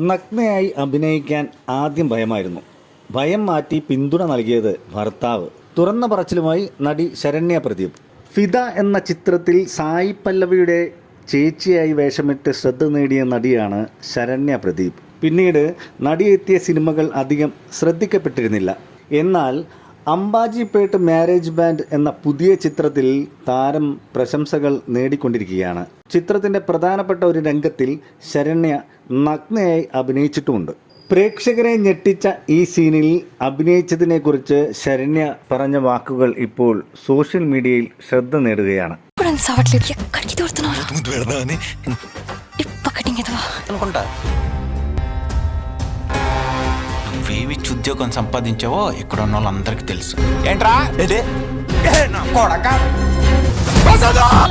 നഗ്നയായി അഭിനയിക്കാൻ ആദ്യം ഭയമായിരുന്നു. ഭയം മാറ്റി പിന്തുണ നൽകിയത് ഭർത്താവ്. തുറന്ന പറച്ചിലുമായി നടി ശരണ്യ പ്രദീപ്. ഫിദ എന്ന ചിത്രത്തിൽ സായി പല്ലവിയുടെ ചേച്ചിയായി വേഷമിട്ട് ശ്രദ്ധ നേടിയ നടിയാണ് ശരണ്യ പ്രദീപ്. പിന്നീട് നടിയെത്തിയ സിനിമകൾ അധികം ശ്രദ്ധിക്കപ്പെട്ടിരുന്നില്ല. എന്നാൽ അംബാജിപ്പേട്ട് മാരേജ് ബാൻഡ് എന്ന പുതിയ ചിത്രത്തിൽ താരം പ്രശംസകൾ നേടിക്കൊണ്ടിരിക്കുകയാണ്. ചിത്രത്തിൻ്റെ പ്രധാനപ്പെട്ട ഒരു രംഗത്തിൽ ശരണ്യ നഗ്നയായി അഭിനയിച്ചിട്ടുമുണ്ട്. പ്രേക്ഷകരെ ഞെട്ടിച്ച ഈ സീനിൽ അഭിനയിച്ചതിനെക്കുറിച്ച് ശരണ്യ പറഞ്ഞ വാക്കുകൾ ഇപ്പോൾ സോഷ്യൽ മീഡിയയിൽ ശ്രദ്ധ നേടുകയാണ്. వేవిచ్చి ఉద్యోగం సంపాదించావో ఇక్కడ ఉన్న వాళ్ళందరికీ తెలుసు. ఏంట్రా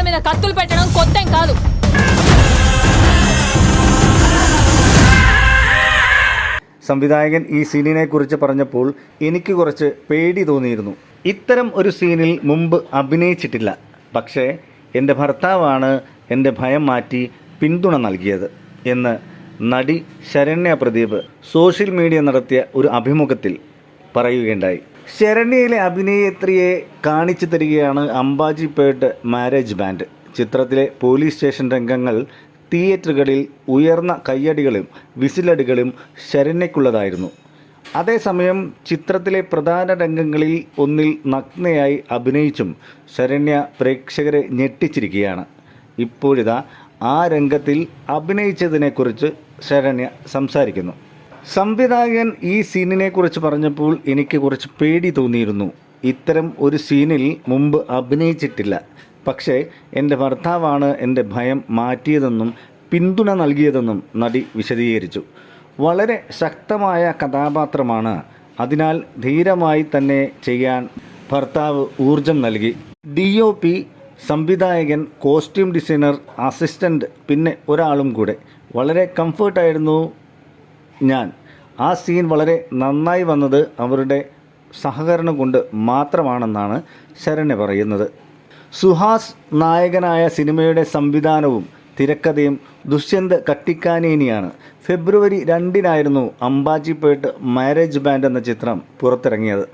మీద కత్తులు పెట్టడం కొత్త కాదు. സംവിധായകൻ ഈ സീനിനെ കുറിച്ച് പറഞ്ഞപ്പോൾ എനിക്ക് കുറച്ച് പേടി തോന്നിയിരുന്നു. ഇത്തരം ഒരു സീനിൽ മുമ്പ് അഭിനയിച്ചിട്ടില്ല. പക്ഷേ എൻ്റെ ഭർത്താവാണ് എൻ്റെ ഭയം മാറ്റി പിന്തുണ നൽകിയത് എന്ന് നടി ശരണ്യ പ്രദീപ് സോഷ്യൽ മീഡിയ നടത്തിയ ഒരു അഭിമുഖത്തിൽ പറയുകയുണ്ടായി. ശരണ്യയിലെ അഭിനേത്രിയെ കാണിച്ചു തരികയാണ് അംബാജിപ്പേട്ട് മാരേജ് ബാൻഡ്. ചിത്രത്തിലെ പോലീസ് സ്റ്റേഷൻ രംഗങ്ങൾ തിയേറ്ററുകളിൽ ഉയർന്ന കയ്യടികളും വിസിലടികളും ശരണ്യയ്ക്കുള്ളതായിരുന്നു. അതേസമയം ചിത്രത്തിലെ പ്രധാന രംഗങ്ങളിൽ ഒന്നിൽ നഗ്നയായി അഭിനയിച്ചും ശരണ്യ പ്രേക്ഷകരെ ഞെട്ടിച്ചിരിക്കുകയാണ്. ഇപ്പോഴിതാ ആ രംഗത്തിൽ അഭിനയിച്ചതിനെക്കുറിച്ച് ശരണ്യ സംസാരിക്കുന്നു. സംവിധായകൻ ഈ സീനിനെക്കുറിച്ച് പറഞ്ഞപ്പോൾ എനിക്ക് കുറച്ച് പേടി തോന്നിയിരുന്നു. ഇത്തരം ഒരു സീനിൽ മുമ്പ് അഭിനയിച്ചിട്ടില്ല. പക്ഷേ എൻ്റെ ഭർത്താവാണ് എൻ്റെ ഭയം മാറ്റിയതെന്നും പിന്തുണ നൽകിയതെന്നും നടി വിശദീകരിച്ചു. വളരെ ശക്തമായ കഥാപാത്രമാണ്, അതിനാൽ ധീരമായി തന്നെ ചെയ്യാൻ ഭർത്താവ് ഊർജം നൽകി. DOP, സംവിധായകൻ, കോസ്റ്റ്യൂം ഡിസൈനർ, അസിസ്റ്റൻ്റ്, പിന്നെ ഒരാളും കൂടെ. വളരെ കംഫർട്ടായിരുന്നു ഞാൻ. ആ സീൻ വളരെ നന്നായി വന്നത് അവരുടെ സഹകരണം കൊണ്ട് മാത്രമാണെന്നാണ് ശരണ്യ പറയുന്നത്. സുഹാസ് നായകനായ സിനിമയുടെ സംവിധാനവും തിരക്കഥയും ദുഷ്യന്ത് കട്ടിക്കാനേനിയാണ്. ഫെബ്രുവരി 2-നായിരുന്നു അംബാജിപ്പേട്ട് മാരേജ് ബാൻഡ് എന്ന ചിത്രം പുറത്തിറങ്ങിയത്.